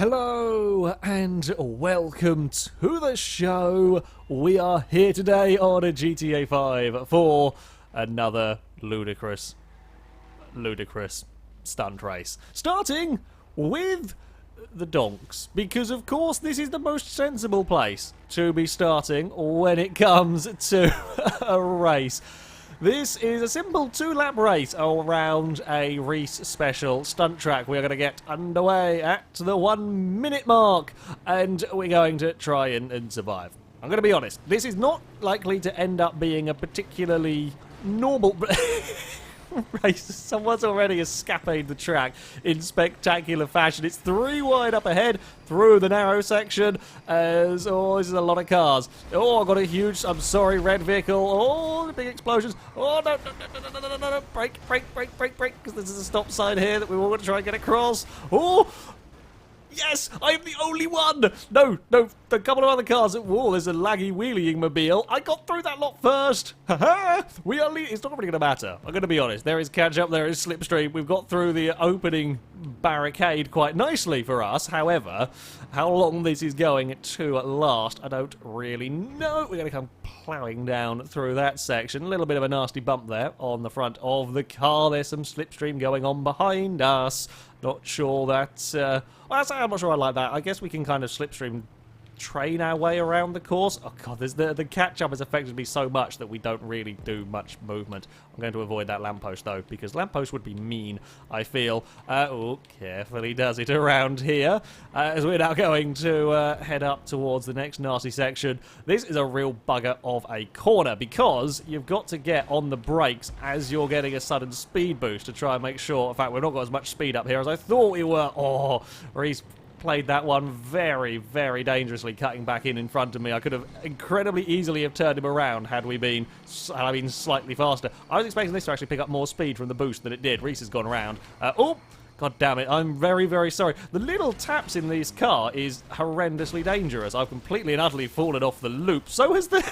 Hello and welcome to the show. We are here today on a GTA 5 for another ludicrous stunt race. Starting with the donks, because of course this is the most sensible place to be starting when it comes to a race. This is a simple 2-lap race around a Reese special stunt track. We are going to get underway at the 1 minute mark, and we're going to try and survive. I'm going to be honest, this is not likely to end up being a particularly normal race. Someone's already escapade the track in spectacular fashion. It's 3 wide up ahead through the narrow section. This is a lot of cars. Oh, I got a huge, I'm sorry, red vehicle. Oh, the big explosions. Oh, no. Brake, because there's a stop sign here that we all want to try and get across. Oh, yes, I am the only one. No, a couple of other cars. Whoa, there's a laggy wheeling mobile. I got through that lot first. Haha, we are leading. It's not really going to matter. I'm going to be honest. There is catch up, there is slipstream. We've got through the opening barricade quite nicely for us. However, how long this is going to last, I don't really know. We're going to come ploughing down through that section. A little bit of a nasty bump there on the front of the car. There's some slipstream going on behind us. Not sure that... well, I'm not sure I like that. I guess we can kind of slipstream train our way around the course. Oh god, the catch-up has affected me so much that we don't really do much movement. I'm going to avoid that lamppost though, because lamppost would be mean, I feel. Oh, carefully does it around here. As we're now going to head up towards the next nasty section. This is a real bugger of a corner, because you've got to get on the brakes as you're getting a sudden speed boost to try and make sure. In fact, we've not got as much speed up here as I thought we were. Oh, Reese played that one very, very dangerously, cutting back in front of me. I could have incredibly easily have turned him around had we been slightly faster. I was expecting this to actually pick up more speed from the boost than it did. Reese has gone around. Oh, god damn it, I'm very, very sorry. The little taps in this car is horrendously dangerous. I've completely and utterly fallen off the loop. So has the...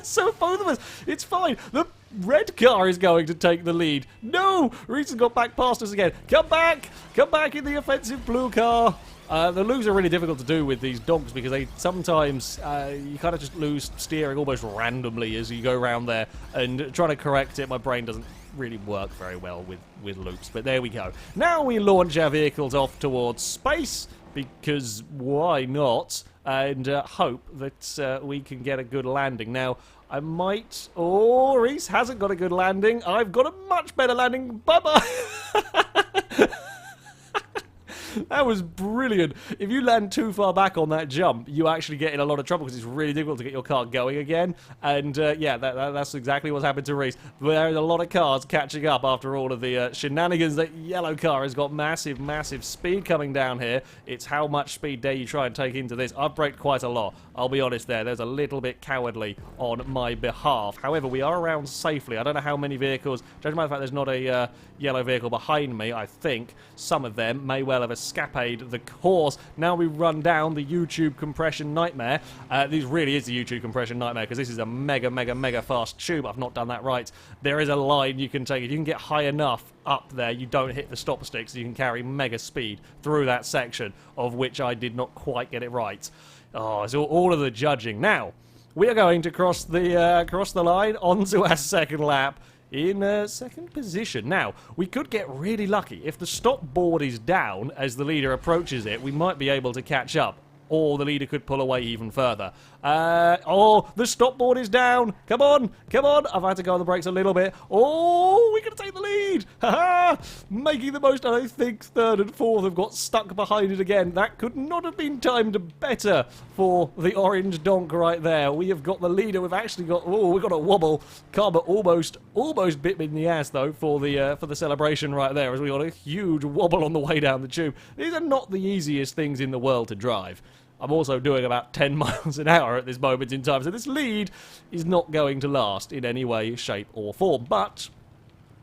so have both of us. It's fine. The red car is going to take the lead. No! Reese has got back past us again. Come back! Come back in the offensive blue car. The loops are really difficult to do with these dogs because they sometimes, you kind of just lose steering almost randomly as you go around there, and trying to correct it, my brain doesn't really work very well with loops, but there we go. Now we launch our vehicles off towards space, because why not, and hope that we can get a good landing. Now, I might... Oh, Reese hasn't got a good landing. I've got a much better landing. Bye-bye! That was brilliant. If you land too far back on that jump, you actually get in a lot of trouble because it's really difficult to get your car going again. And yeah, that's exactly what's happened to Reese. There are a lot of cars catching up after all of the shenanigans. That yellow car has got massive, massive speed coming down here. It's how much speed dare you try and take into this. I've braked quite a lot. I'll be honest there. There's a little bit cowardly on my behalf. However, we are around safely. I don't know how many vehicles. Judging by the fact there's not a yellow vehicle behind me, I think some of them may well have escapade the course. Now we run down the YouTube compression nightmare. This really is the YouTube compression nightmare because this is a mega, mega, mega fast tube. I've not done that right. There is a line you can take. If you can get high enough up there, you don't hit the stop sticks, so you can carry mega speed through that section, of which I did not quite get it right. Oh, it's all of the judging. Now, we are going to cross the line onto our second lap in second position. Now, we could get really lucky. If the stop board is down as the leader approaches it, we might be able to catch up. Or the leader could pull away even further. Oh, the stop board is down. Come on, come on. I've had to go on the brakes a little bit. Oh, we're going to take the lead. Ha-ha! Making the most, and I think third and fourth have got stuck behind it again. That could not have been timed better for the orange donk right there. We have got the leader. We've actually got, oh, we've got a wobble. Karma almost bit me in the ass, though, for the celebration right there, as we got a huge wobble on the way down the tube. These are not the easiest things in the world to drive. I'm also doing about 10 miles an hour at this moment in time, so this lead is not going to last in any way, shape, or form. But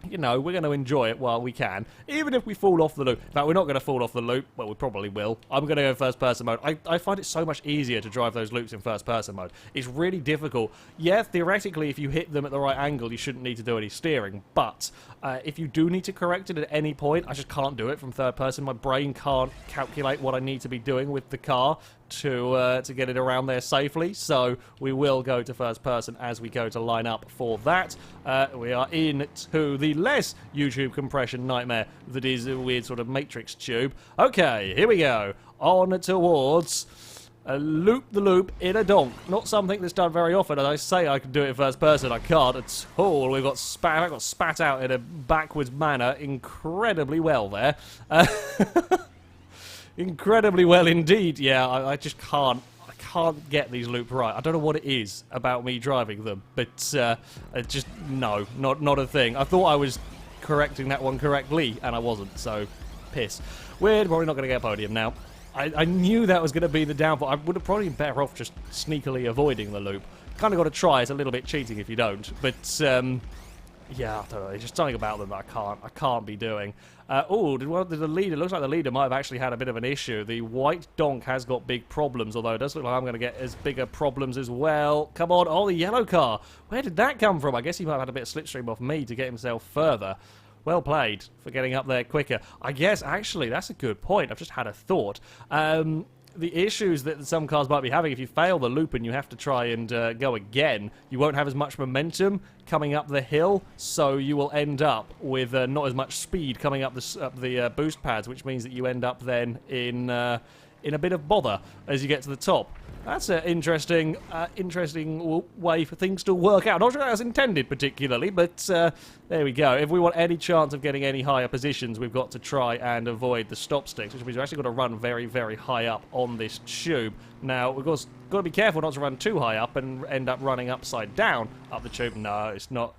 you know, we're going to enjoy it while we can, even if we fall off the loop. In fact, we're not going to fall off the loop. Well, we probably will. I'm going to go first-person mode. I find it so much easier to drive those loops in first-person mode. It's really difficult. Yeah, theoretically, if you hit them at the right angle, you shouldn't need to do any steering. But if you do need to correct it at any point, I just can't do it from third-person. My brain can't calculate what I need to be doing with the car to get it around there safely, so we will go to first person as we go to line up for that. We are into the less YouTube compression nightmare that is a weird sort of matrix tube. Okay, here we go. On towards loop-the-loop in a donk. Not something that's done very often. As I say, I can do it in first person. I can't at all. I got spat out in a backwards manner incredibly well there. Incredibly well indeed. Yeah, I just can't. I can't get these loops right. I don't know what it is about me driving them, but just no, not a thing. I thought I was correcting that one correctly, and I wasn't. So, piss. We're probably not going to get a podium now. I knew that was going to be the downfall. I would have probably been better off just sneakily avoiding the loop. Kind of got to try. It's a little bit cheating if you don't, but yeah, I don't know. There's just something about them that I can't be doing. Oh, did the leader? Looks like the leader might have actually had a bit of an issue. The white donk has got big problems, although it does look like I'm going to get as bigger problems as well. Come on, oh, the yellow car. Where did that come from? I guess he might have had a bit of slipstream off me to get himself further. Well played for getting up there quicker. I guess, actually, that's a good point. I've just had a thought. The issues that some cars might be having, if you fail the loop and you have to try and go again, you won't have as much momentum coming up the hill, so you will end up with not as much speed coming up the boost pads, which means that you end up then in a bit of bother as you get to the top. That's an interesting way for things to work out. Not sure that was intended particularly, but there we go. If we want any chance of getting any higher positions, we've got to try and avoid the stop sticks, which means we've actually got to run very, very high up on this tube. Now, we've got to be careful not to run too high up and end up running upside down up the tube. No, it's not.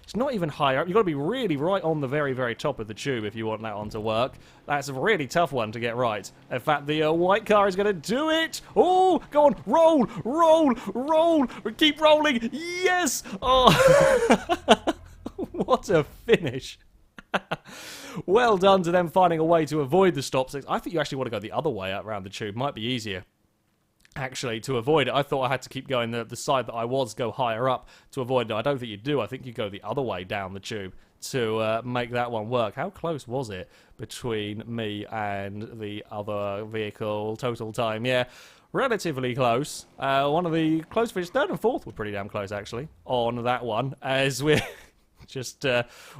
It's not even higher up. You've got to be really right on the very, very top of the tube if you want that one to work. That's a really tough one to get right. In fact, the white car is going to do it. Oh, go on. Roll, roll, roll. Keep rolling. Yes. Oh, what a finish. Well done to them finding a way to avoid the stop sticks. I think you actually want to go the other way around the tube. Might be easier. Actually, to avoid it, I thought I had to keep going the side that I was, go higher up to avoid it. I don't think you do. I think you go the other way down the tube to make that one work. How close was it between me and the other vehicle? Total time, yeah, relatively close. One of the close finishes, third and fourth were pretty damn close, actually, on that one, as we're just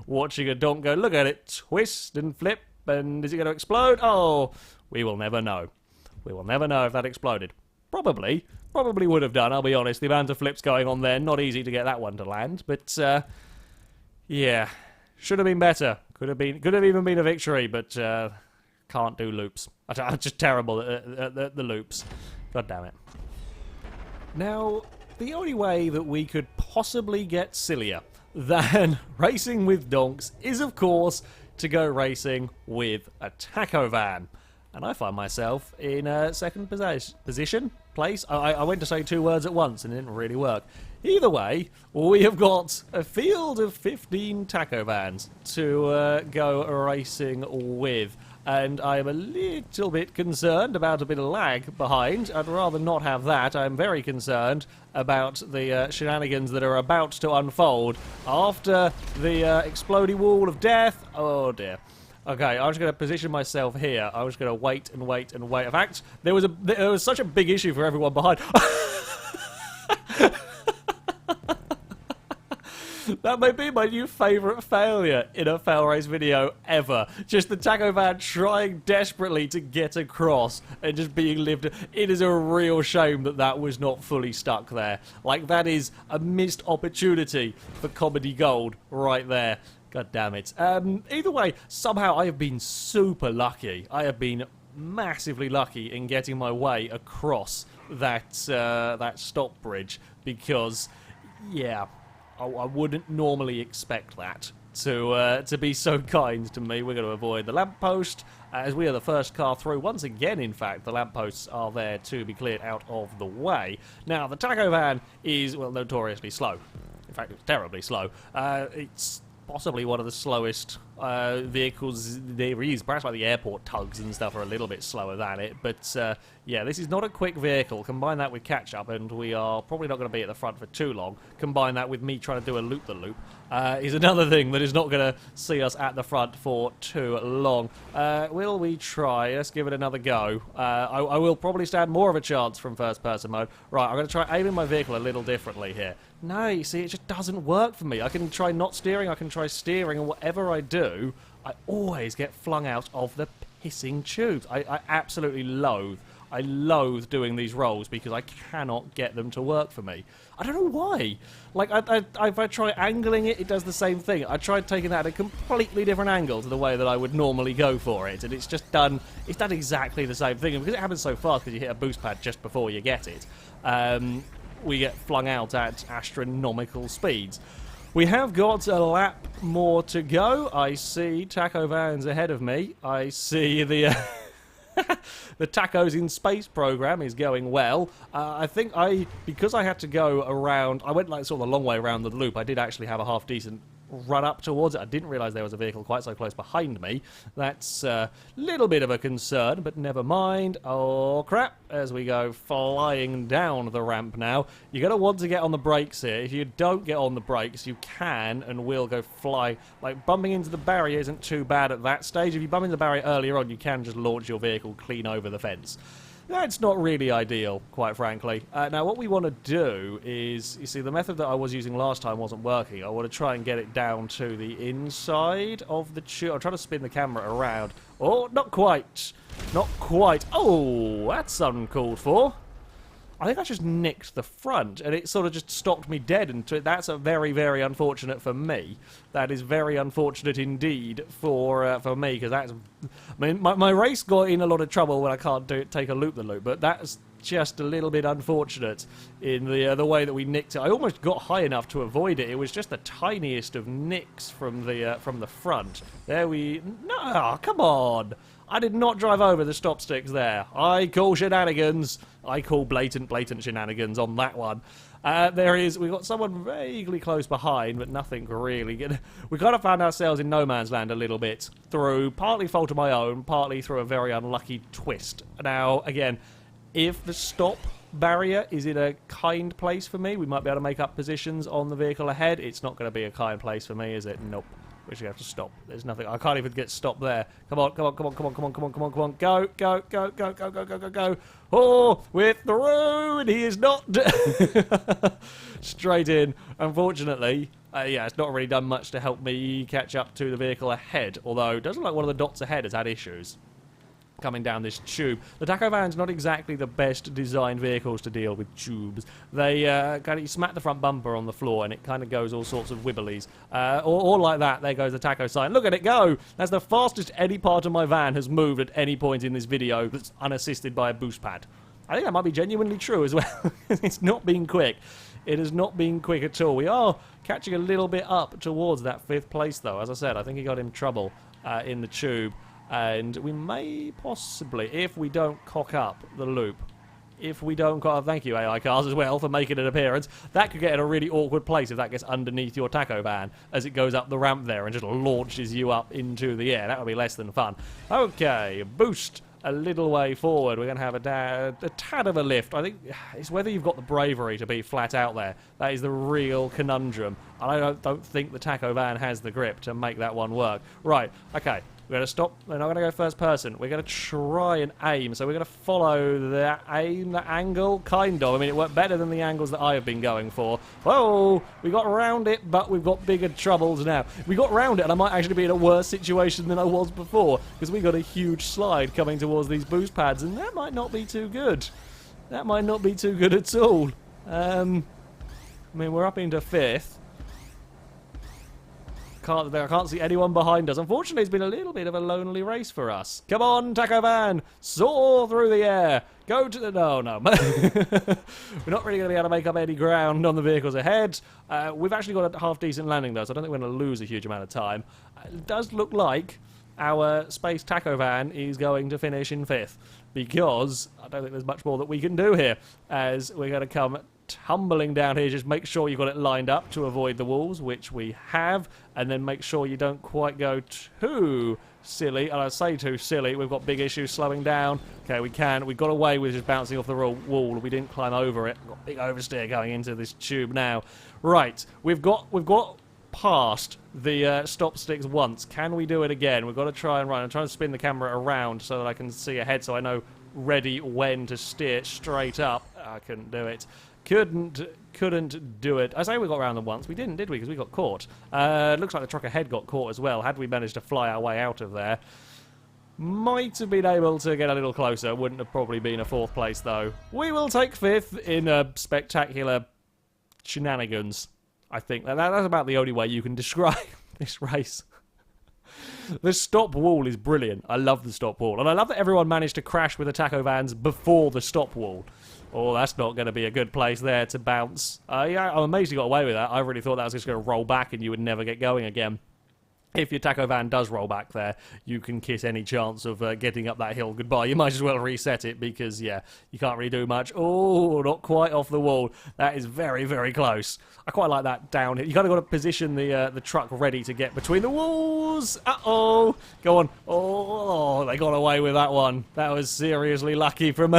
watching a donk go, look at it, twist and flip, and is it going to explode? Oh, we will never know. We will never know if that exploded. Probably would have done, I'll be honest. The amount of flips going on there, not easy to get that one to land. But, yeah, should have been better. Could have even been a victory, but can't do loops. I'm just terrible at the loops. God damn it. Now, the only way that we could possibly get sillier than racing with donks is, of course, to go racing with a taco van. And I find myself in second place. I went to say two words at once and it didn't really work. Either way, we have got a field of 15 taco vans to go racing with. And I'm a little bit concerned about a bit of lag behind. I'd rather not have that. I'm very concerned about the shenanigans that are about to unfold after the exploding wall of death. Oh dear. Okay, I'm just going to position myself here. I'm just going to wait and wait and wait. In fact, there was such a big issue for everyone behind. That may be my new favourite failure in a FailRace video ever. Just the taco van trying desperately to get across and just being lifted. It is a real shame that that was not fully stuck there. Like, that is a missed opportunity for comedy gold right there. God damn it. Either way, somehow I have been super lucky. I have been massively lucky in getting my way across that stop bridge because, yeah, I wouldn't normally expect that to be so kind to me. We're going to avoid the lamppost as we are the first car through. Once again, in fact, the lampposts are there to be cleared out of the way. Now, the taco van is, well, notoriously slow. In fact, it's terribly slow. It's possibly one of the slowest vehicles there is. Perhaps like the airport tugs and stuff are a little bit slower than it, but yeah, this is not a quick vehicle. Combine that with catch-up, and we are probably not going to be at the front for too long. Combine that with me trying to do a loop-the-loop is another thing that is not going to see us at the front for too long. Will we try? Let's give it another go. I will probably stand more of a chance from first-person mode. Right, I'm going to try aiming my vehicle a little differently here. No, you see, it just doesn't work for me. I can try not steering, I can try steering, and whatever I do, I always get flung out of the pissing tubes. I absolutely loathe doing these rolls because I cannot get them to work for me. I don't know why. Like, if I try angling it, it does the same thing. I tried taking that at a completely different angle to the way that I would normally go for it, and it's done exactly the same thing. And because it happens so fast because you hit a boost pad just before you get it, we get flung out at astronomical speeds. We have got a lap more to go. I see taco vans ahead of me. I see the the Tacos in Space program is going well. I think because I had to go around, I went like sort of a long way around the loop. I did actually have a half decent run up towards it. I didn't realise there was a vehicle quite so close behind me. That's a little bit of a concern, but never mind. Oh crap, as we go flying down the ramp now. You're going to want to get on the brakes here. If you don't get on the brakes, you can and will go fly. Like, bumping into the barrier isn't too bad at that stage. If you bump into the barrier earlier on, you can just launch your vehicle clean over the fence. That's not really ideal, quite frankly. Now, what we want to do is, you see, the method that I was using last time wasn't working. I want to try and get it down to the inside of the tube. I'm trying to spin the camera around. Oh, not quite. Not quite. Oh, that's uncalled for. I think I just nicked the front, and it sort of just stopped me dead. And that's a very, very unfortunate for me. That is very unfortunate indeed for me, because that's... I mean, my race got in a lot of trouble when I can't take a loop-the-loop, but that's just a little bit unfortunate in the way that we nicked it. I almost got high enough to avoid it. It was just the tiniest of nicks from the front. There we... No, come on! I did not drive over the stop sticks there. I call shenanigans. I call blatant shenanigans on that one. We've got someone vaguely close behind, but nothing really good. We kind of found ourselves in no man's land a little bit, through partly fault of my own, partly through a very unlucky twist. Now, again, if the stop barrier is in a kind place for me, we might be able to make up positions on the vehicle ahead. It's not going to be a kind place for me, is it? Nope. We should have to stop. There's nothing. I can't even get stopped there. Come on, come on, come on, come on, come on, come on, come on, come on. Go, go, go, go, go, go, go, go, go. Oh, we're through, and he is not. Straight in. Unfortunately, yeah, it's not really done much to help me catch up to the vehicle ahead. Although, it does look like one of the dots ahead has had issues coming down this tube. The taco van's not exactly the best designed vehicles to deal with tubes. They kind of smack the front bumper on the floor and it kind of goes all sorts of wibblies. Or like that, there goes the taco sign. Look at it go! That's the fastest any part of my van has moved at any point in this video that's unassisted by a boost pad. I think that might be genuinely true as well. It's not been quick. It has not been quick at all. We are catching a little bit up towards that 5th place though. As I said, I think he got in trouble in the tube. And we may possibly, if we don't cock up the loop, thank you AI cars as well for making an appearance, that could get in a really awkward place if that gets underneath your taco van as it goes up the ramp there and just launches you up into the air. That would be less than fun. Okay, boost a little way forward. We're going to have a tad of a lift. I think it's whether you've got the bravery to be flat out there. That is the real conundrum. I don't think the taco van has the grip to make that one work. Right, okay. We're going to stop. We're not going to go first person. We're going to try and aim. So we're going to follow the angle, kind of. I mean, it worked better than the angles that I have been going for. Whoa! We got around it, but we've got bigger troubles now. We got around it, and I might actually be in a worse situation than I was before, because we got a huge slide coming towards these boost pads, and that might not be too good. That might not be too good at all. I mean, we're up into 5th. I can't see anyone behind us. Unfortunately, it's been a little bit of a lonely race for us. Come on, taco van! Soar through the air! Go to the... No. We're not really going to be able to make up any ground on the vehicles ahead. We've actually got a half-decent landing, though, so I don't think we're going to lose a huge amount of time. It does look like our space taco van is going to finish in 5th, because I don't think there's much more that we can do here, as we're going to come tumbling down here. Just make sure you've got it lined up to avoid the walls, which we have, and then make sure you don't quite go too silly. And I say too silly, we've got big issues slowing down. Okay, we got away with just bouncing off the wall. We didn't climb over it. We've got big oversteer going into this tube now. Right, we've got past the stop sticks once. Can we do it again? We've got to try and run. I'm trying to spin the camera around so that I can see ahead, so I know ready when to steer straight up. I couldn't do it. Couldn't do it. I say we got around them once. We didn't, did we? Because we got caught. Looks like the truck ahead got caught as well. Had we managed to fly our way out of there, might have been able to get a little closer. Wouldn't have probably been a 4th place, though. We will take 5th in a spectacular shenanigans. I think that's about the only way you can describe this race. The stop wall is brilliant. I love the stop wall. And I love that everyone managed to crash with the taco vans before the stop wall. Oh, that's not going to be a good place there to bounce. Yeah, I'm amazed you got away with that. I really thought that was just going to roll back and you would never get going again. If your taco van does roll back there, you can kiss any chance of getting up that hill goodbye. You might as well reset it because, yeah, you can't really do much. Oh, not quite off the wall. That is very, very close. I quite like that down here. You kind of got to position the truck ready to get between the walls. Uh-oh. Go on. Oh, they got away with that one. That was seriously lucky from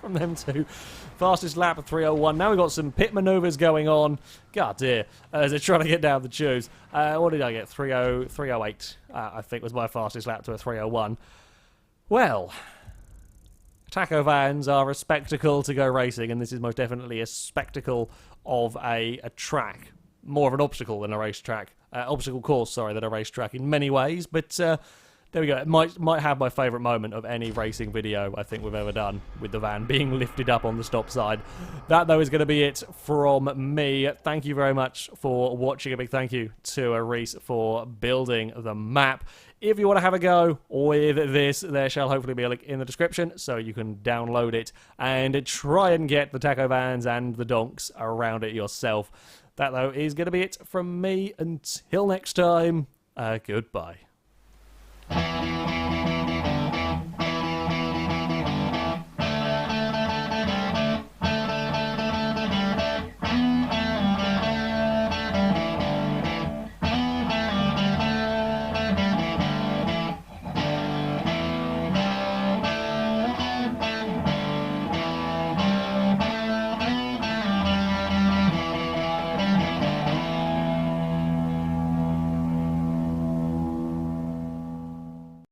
from them two. Fastest lap of 3:01. Now we've got some pit manoeuvres going on. God dear. As they're trying to get down the tubes. What did I get? 3:08, I think was my fastest lap to a 3:01. Well, taco vans are a spectacle to go racing, and this is most definitely a spectacle of a track. More of an obstacle than a racetrack. Obstacle course, sorry, than a racetrack in many ways, but there we go. It might have my favourite moment of any racing video I think we've ever done, with the van being lifted up on the stop side. That, though, is going to be it from me. Thank you very much for watching. A big thank you to Reese for building the map. If you want to have a go with this, there shall hopefully be a link in the description so you can download it and try and get the taco vans and the donks around it yourself. That, though, is going to be it from me. Until next time, goodbye.